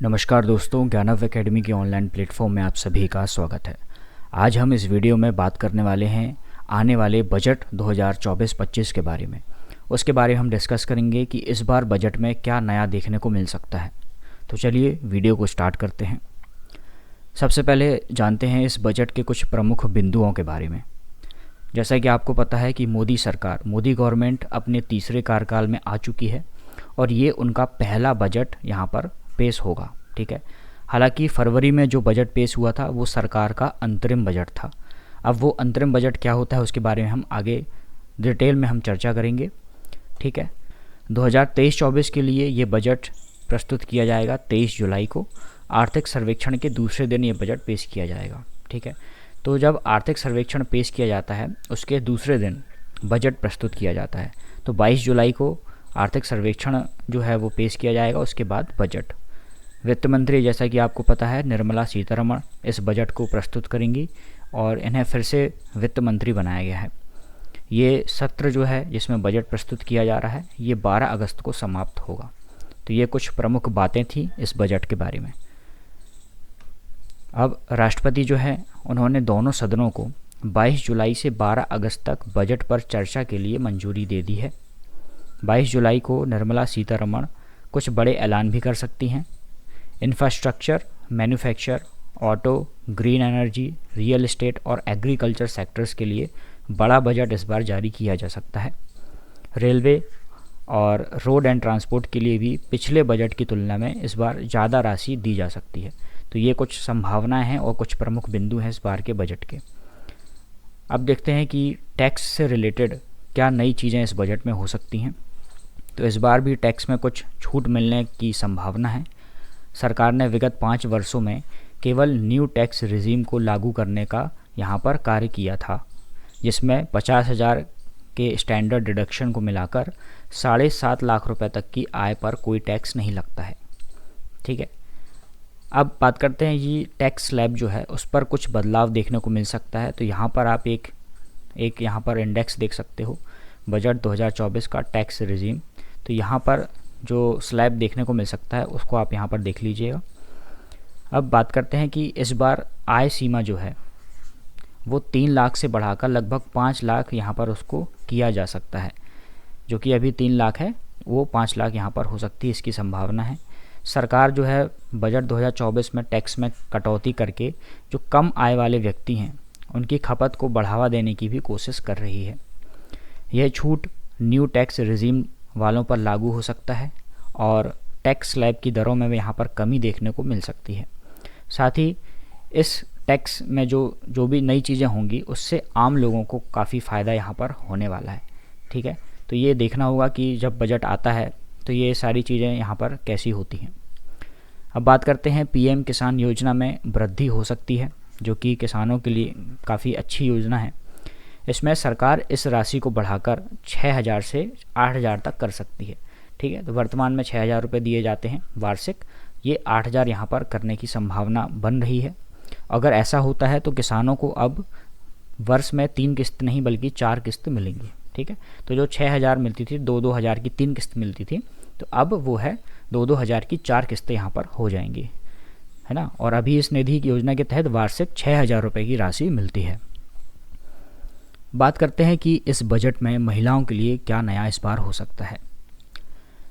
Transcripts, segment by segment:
नमस्कार दोस्तों, ज्ञानव एकेडमी के ऑनलाइन प्लेटफॉर्म में आप सभी का स्वागत है। आज हम इस वीडियो में बात करने वाले हैं आने वाले बजट 2024-25 के बारे में। उसके बारे में हम डिस्कस करेंगे कि इस बार बजट में क्या नया देखने को मिल सकता है। तो चलिए वीडियो को स्टार्ट करते हैं। सबसे पहले जानते हैं इस बजट के कुछ प्रमुख बिंदुओं के बारे में। जैसा कि आपको पता है कि मोदी गवर्नमेंट अपने तीसरे कार्यकाल में आ चुकी है और ये उनका पहला बजट यहाँ पर पेश होगा। ठीक है, हालांकि फरवरी में जो बजट पेश हुआ था वो सरकार का अंतरिम बजट था। अब वो अंतरिम बजट क्या होता है उसके बारे में हम आगे डिटेल में हम चर्चा करेंगे। ठीक है, 2023-24 के लिए ये बजट प्रस्तुत किया जाएगा 23 जुलाई को। आर्थिक सर्वेक्षण के दूसरे दिन ये बजट पेश किया जाएगा। ठीक है, तो जब आर्थिक सर्वेक्षण पेश किया जाता है उसके दूसरे दिन बजट प्रस्तुत किया जाता है। तो 22 जुलाई को आर्थिक सर्वेक्षण जो है वो पेश किया जाएगा, उसके बाद बजट। वित्त मंत्री जैसा कि आपको पता है निर्मला सीतारमण इस बजट को प्रस्तुत करेंगी और इन्हें फिर से वित्त मंत्री बनाया गया है। ये सत्र जो है जिसमें बजट प्रस्तुत किया जा रहा है ये 12 अगस्त को समाप्त होगा। तो ये कुछ प्रमुख बातें थी इस बजट के बारे में। अब राष्ट्रपति जो है उन्होंने दोनों सदनों को 22 जुलाई से 12 अगस्त तक बजट पर चर्चा के लिए मंजूरी दे दी है। 22 जुलाई को निर्मला सीतारमण कुछ बड़े ऐलान भी कर सकती हैं। Infrastructure, manufacture, auto, green energy, real estate और एग्रीकल्चर सेक्टर्स के लिए बड़ा बजट इस बार जारी किया जा सकता है। रेलवे और रोड एंड ट्रांसपोर्ट के लिए भी पिछले बजट की तुलना में इस बार ज़्यादा राशि दी जा सकती है। तो ये कुछ संभावनाएं हैं और कुछ प्रमुख बिंदु हैं इस बार के बजट के। अब देखते हैं कि टैक्स से रिलेटेड क्या नई चीज़ें इस बजट में हो सकती हैं। तो इस बार भी टैक्स में कुछ छूट मिलने की संभावना है। सरकार ने विगत 5 वर्षों में केवल न्यू टैक्स रिजीम को लागू करने का यहाँ पर कार्य किया था, जिसमें 50,000 के स्टैंडर्ड डिडक्शन को मिलाकर 7.5 लाख रुपए तक की आय पर कोई टैक्स नहीं लगता है। ठीक है, अब बात करते हैं ये टैक्स स्लैब जो है उस पर कुछ बदलाव देखने को मिल सकता है। तो यहाँ पर आप एक यहाँ पर इंडेक्स देख सकते हो बजट 2024 का टैक्स रिजीम। तो यहाँ पर जो स्लैब देखने को मिल सकता है उसको आप यहाँ पर देख लीजिएगा। अब बात करते हैं कि इस बार आय सीमा जो है वो 3 लाख से बढ़ाकर लगभग 5 लाख यहाँ पर उसको किया जा सकता है। जो कि अभी 3 लाख है वो 5 लाख यहाँ पर हो सकती है, इसकी संभावना है। सरकार जो है बजट 2024 में टैक्स में कटौती करके जो कम आय वाले व्यक्ति हैं उनकी खपत को बढ़ावा देने की भी कोशिश कर रही है। यह छूट न्यू टैक्स रिजीम वालों पर लागू हो सकता है और टैक्स स्लैब की दरों में भी यहाँ पर कमी देखने को मिल सकती है। साथ ही इस टैक्स में जो भी नई चीज़ें होंगी उससे आम लोगों को काफ़ी फ़ायदा यहाँ पर होने वाला है। ठीक है, तो ये देखना होगा कि जब बजट आता है तो ये सारी चीज़ें यहाँ पर कैसी होती हैं। अब बात करते हैं पीएम किसान योजना में वृद्धि हो सकती है, जो कि किसानों के लिए काफ़ी अच्छी योजना है। इसमें सरकार इस राशि को बढ़ाकर 6,000 से 8,000 तक कर सकती है। ठीक है, तो वर्तमान में 6,000 रुपये दिए जाते हैं वार्षिक, ये 8,000 यहाँ पर करने की संभावना बन रही है। अगर ऐसा होता है तो किसानों को अब वर्ष में 3 किस्त नहीं बल्कि 4 किस्त मिलेंगी। ठीक है, तो जो 6,000 मिलती थी 2-2 हज़ार की 3 किस्त मिलती थी, तो अब वो है 2-2 हज़ार की 4 किस्तें यहाँ पर हो जाएंगी, है ना। और अभी इस निधि की योजना के तहत वार्षिक 6,000 रुपये की राशि मिलती है। बात करते हैं कि इस बजट में महिलाओं के लिए क्या नया इस बार हो सकता है।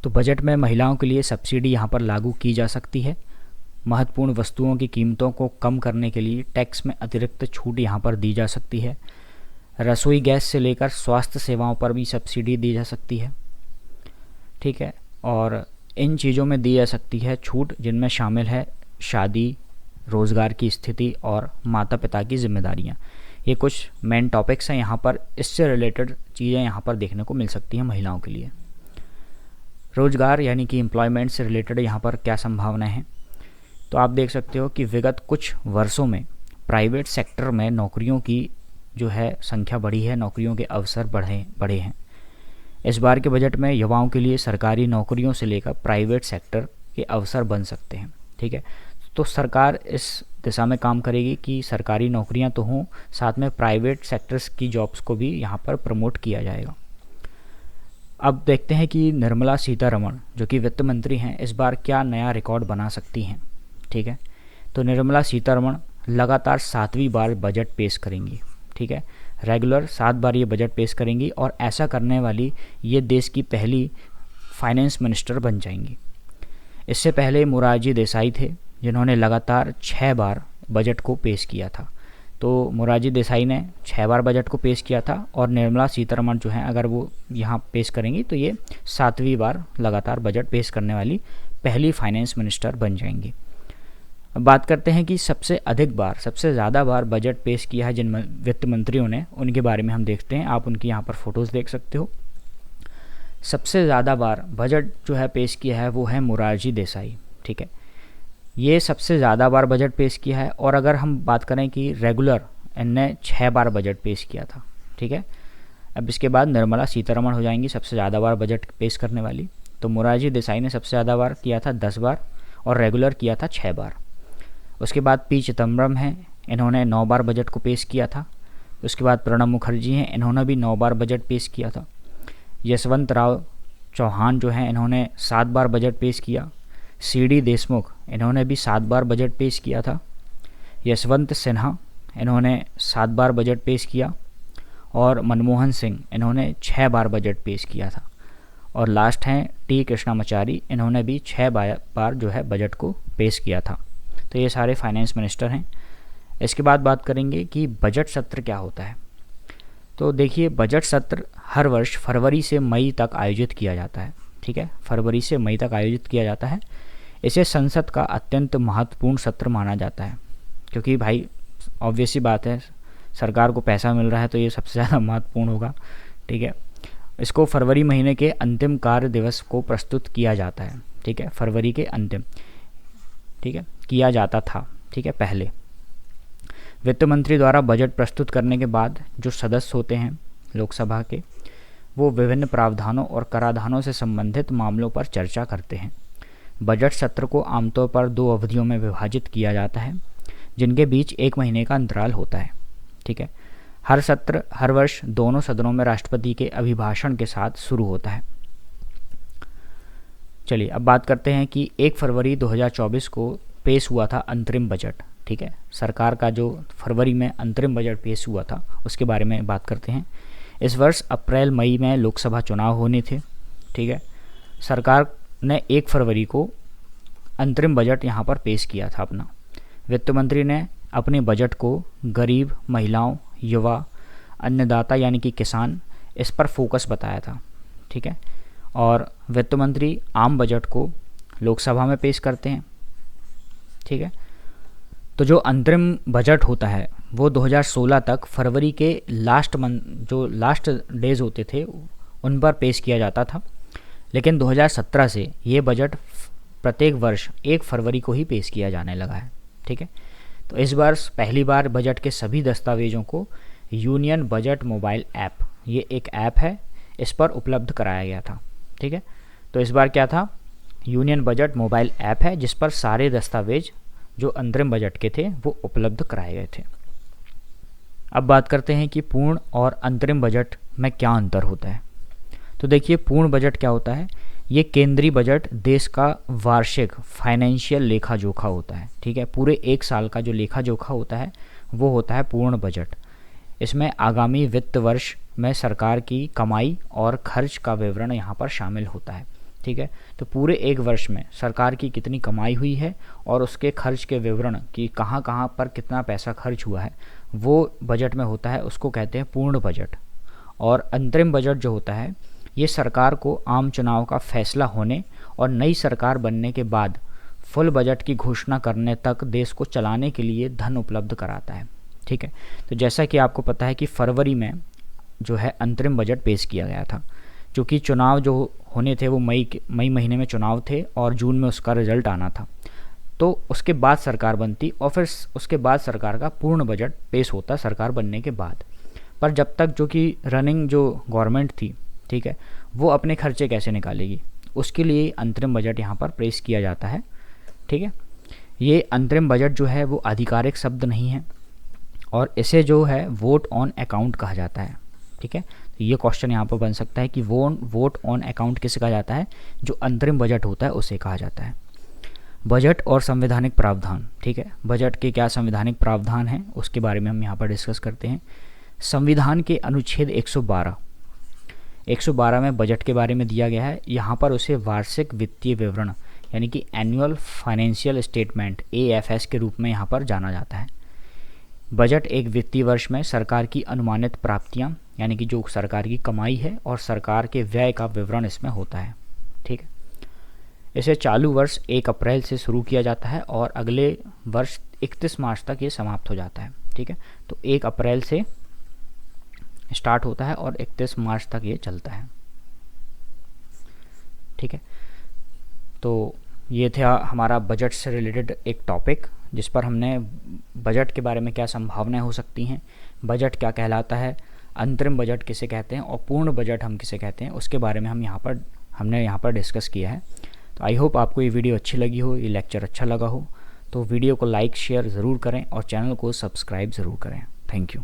तो बजट में महिलाओं के लिए सब्सिडी यहाँ पर लागू की जा सकती है। महत्वपूर्ण वस्तुओं की कीमतों को कम करने के लिए टैक्स में अतिरिक्त छूट यहाँ पर दी जा सकती है। रसोई गैस से लेकर स्वास्थ्य सेवाओं पर भी सब्सिडी दी जा सकती है। ठीक है, और इन चीज़ों में दी जा सकती है छूट जिनमें शामिल है शादी, रोज़गार की स्थिति और माता पिता की जिम्मेदारियाँ। ये कुछ मेन टॉपिक्स हैं यहाँ पर, इससे रिलेटेड चीज़ें यहाँ पर देखने को मिल सकती हैं महिलाओं के लिए। रोज़गार यानी कि एम्प्लॉयमेंट से रिलेटेड यहाँ पर क्या संभावनाएं हैं। तो आप देख सकते हो कि विगत कुछ वर्षों में प्राइवेट सेक्टर में नौकरियों की जो है संख्या बढ़ी है, नौकरियों के अवसर बढ़े हैं। इस बार के बजट में युवाओं के लिए सरकारी नौकरियों से लेकर प्राइवेट सेक्टर के अवसर बन सकते हैं। ठीक है, तो सरकार इस दिशा में काम करेगी कि सरकारी नौकरियां तो हों, साथ में प्राइवेट सेक्टर्स की जॉब्स को भी यहाँ पर प्रमोट किया जाएगा। अब देखते हैं कि निर्मला सीतारमण जो कि वित्त मंत्री हैं इस बार क्या नया रिकॉर्ड बना सकती हैं। ठीक है, तो निर्मला सीतारमण लगातार 7वीं बार बजट पेश करेंगी। ठीक है, रेगुलर 7 बार ये बजट पेश करेंगी और ऐसा करने वाली ये देश की पहली फाइनेंस मिनिस्टर बन जाएंगी। इससे पहले मोरारजी देसाई थे जिन्होंने लगातार 6 बार बजट को पेश किया था। तो मोरारजी देसाई ने 6 बार बजट को पेश किया था और निर्मला सीतारमण जो हैं अगर वो यहाँ पेश करेंगी तो ये 7वीं बार लगातार बजट पेश करने वाली पहली फाइनेंस मिनिस्टर बन जाएंगी। अब बात करते हैं कि सबसे ज़्यादा बार बजट पेश किया है जिन वित्त मंत्रियों ने, उनके बारे में हम देखते हैं। आप उनकी यहाँ पर फ़ोटोज़ देख सकते हो। सबसे ज़्यादा बार बजट जो है पेश किया है वो है मोरारजी देसाई। ठीक है, ये सबसे ज़्यादा बार बजट पेश किया है। और अगर हम बात करें कि रेगुलर इनने 6 बार बजट पेश किया था। ठीक है, अब इसके बाद निर्मला सीतारमण हो जाएंगी सबसे ज़्यादा बार बजट पेश करने वाली। तो मोरारजी देसाई ने सबसे ज़्यादा बार किया था 10 बार और रेगुलर किया था 6 बार। उसके बाद पी चिदम्बरम हैं, इन्होंने 9 बार बजट को पेश किया था। उसके बाद प्रणब मुखर्जी हैं, इन्होंने भी 9 बार बजट पेश किया था। यशवंत राव चौहान जो हैं इन्होंने 7 बार बजट पेश किया। सी.डी. देशमुख इन्होंने भी 7 बार बजट पेश किया था। यशवंत सिन्हा इन्होंने 7 बार बजट पेश किया और मनमोहन सिंह इन्होंने 6 बार बजट पेश किया था। और लास्ट हैं टी कृष्णामाचारी, इन्होंने भी 6 बार जो है बजट को पेश किया था। तो ये सारे फाइनेंस मिनिस्टर हैं। इसके बाद बात करेंगे कि बजट सत्र क्या होता है। तो देखिए, बजट सत्र हर वर्ष फरवरी से मई तक आयोजित किया जाता है। ठीक है, फरवरी से मई तक आयोजित किया जाता है। इसे संसद का अत्यंत महत्वपूर्ण सत्र माना जाता है क्योंकि भाई ऑब्वियस सी बात है, सरकार को पैसा मिल रहा है तो ये सबसे ज़्यादा महत्वपूर्ण होगा। ठीक है, इसको फरवरी महीने के अंतिम कार्य दिवस को प्रस्तुत किया जाता है। ठीक है, फरवरी के अंतिम, ठीक है, किया जाता था। ठीक है, पहले वित्त मंत्री द्वारा बजट प्रस्तुत करने के बाद जो सदस्य होते हैं लोकसभा के, वो विभिन्न प्रावधानों और कराधानों से संबंधित मामलों पर चर्चा करते हैं। बजट सत्र को आमतौर पर 2 अवधियों में विभाजित किया जाता है जिनके बीच 1 महीने का अंतराल होता है। ठीक है, हर सत्र हर वर्ष दोनों सदनों में राष्ट्रपति के अभिभाषण के साथ शुरू होता है। चलिए अब बात करते हैं कि 1 फरवरी 2024 को पेश हुआ था अंतरिम बजट। ठीक है, सरकार का जो फरवरी में अंतरिम बजट पेश हुआ था उसके बारे में बात करते हैं। इस वर्ष अप्रैल मई में लोकसभा चुनाव होने थे। ठीक है, सरकार ने 1 फरवरी को अंतरिम बजट यहाँ पर पेश किया था अपना। वित्त मंत्री ने अपने बजट को गरीब, महिलाओं, युवा, अन्नदाता यानी कि किसान, इस पर फोकस बताया था। ठीक है, और वित्त मंत्री आम बजट को लोकसभा में पेश करते हैं। ठीक है, तो जो अंतरिम बजट होता है वो 2016 तक फरवरी के जो लास्ट डेज होते थे उन पर पेश किया जाता था, लेकिन 2017 से ये बजट प्रत्येक वर्ष 1 फरवरी को ही पेश किया जाने लगा है। ठीक है, तो इस बार पहली बार बजट के सभी दस्तावेजों को यूनियन बजट मोबाइल ऐप, ये एक ऐप है, इस पर उपलब्ध कराया गया था। ठीक है, तो इस बार क्या था, यूनियन बजट मोबाइल ऐप है जिस पर सारे दस्तावेज जो अंतरिम बजट के थे वो उपलब्ध कराए गए थे। अब बात करते हैं कि पूर्ण और अंतरिम बजट में क्या अंतर होता है। तो देखिए, पूर्ण बजट क्या होता है, ये केंद्रीय बजट देश का वार्षिक फाइनेंशियल लेखा जोखा होता है। ठीक है, पूरे 1 साल का जो लेखा जोखा होता है वो होता है पूर्ण बजट। इसमें आगामी वित्त वर्ष में सरकार की कमाई और खर्च का विवरण यहाँ पर शामिल होता है। ठीक है, तो पूरे 1 वर्ष में सरकार की कितनी कमाई हुई है और उसके खर्च के विवरण कि कहाँ कहाँ पर कितना पैसा खर्च हुआ है वो बजट में होता है, उसको कहते हैं पूर्ण बजट। और अंतरिम बजट जो होता है ये सरकार को आम चुनाव का फैसला होने और नई सरकार बनने के बाद फुल बजट की घोषणा करने तक देश को चलाने के लिए धन उपलब्ध कराता है। ठीक है, तो जैसा कि आपको पता है कि फरवरी में जो है अंतरिम बजट पेश किया गया था, क्योंकि चुनाव जो होने थे वो मई महीने में चुनाव थे और जून में उसका रिजल्ट आना था। तो उसके बाद सरकार बनती और फिर उसके बाद सरकार का पूर्ण बजट पेश होता सरकार बनने के बाद। पर जब तक जो कि रनिंग जो गवर्नमेंट थी, ठीक है, वो अपने खर्चे कैसे निकालेगी, उसके लिए अंतरिम बजट यहाँ पर पेश किया जाता है। ठीक है, ये अंतरिम बजट जो है वो आधिकारिक शब्द नहीं है और इसे जो है वोट ऑन अकाउंट कहा जाता है। ठीक है, ये क्वेश्चन यहाँ पर बन सकता है कि वोट ऑन अकाउंट किसे कहा जाता है? जो अंतरिम बजट होता है उसे कहा जाता है। बजट और संवैधानिक प्रावधान, ठीक है, बजट के क्या संवैधानिक प्रावधान हैं उसके बारे में हम यहाँ पर डिस्कस करते हैं। संविधान के अनुच्छेद 112 में बजट के बारे में दिया गया है। यहाँ पर उसे वार्षिक वित्तीय विवरण यानी कि एनुअल फाइनेंशियल स्टेटमेंट AFS के रूप में यहाँ पर जाना जाता है। बजट एक वित्तीय वर्ष में सरकार की अनुमानित प्राप्तियाँ यानी कि जो सरकार की कमाई है और सरकार के व्यय का विवरण इसमें होता है, ठीक है। इसे चालू वर्ष 1 अप्रैल से शुरू किया जाता है और अगले वर्ष 31 मार्च तक ये समाप्त हो जाता है, ठीक है। तो 1 अप्रैल से स्टार्ट होता है और 31 मार्च तक ये चलता है, ठीक है। तो ये था हमारा बजट से रिलेटेड एक टॉपिक जिस पर हमने बजट के बारे में क्या संभावनाएं हो सकती हैं, बजट क्या कहलाता है, अंतरिम बजट किसे कहते हैं और पूर्ण बजट हम किसे कहते हैं, उसके बारे में हमने यहाँ पर डिस्कस किया है। तो आई होप आपको ये वीडियो अच्छी लगी हो, ये लेक्चर अच्छा लगा हो। तो वीडियो को लाइक शेयर ज़रूर करें और चैनल को सब्सक्राइब ज़रूर करें। Thank you.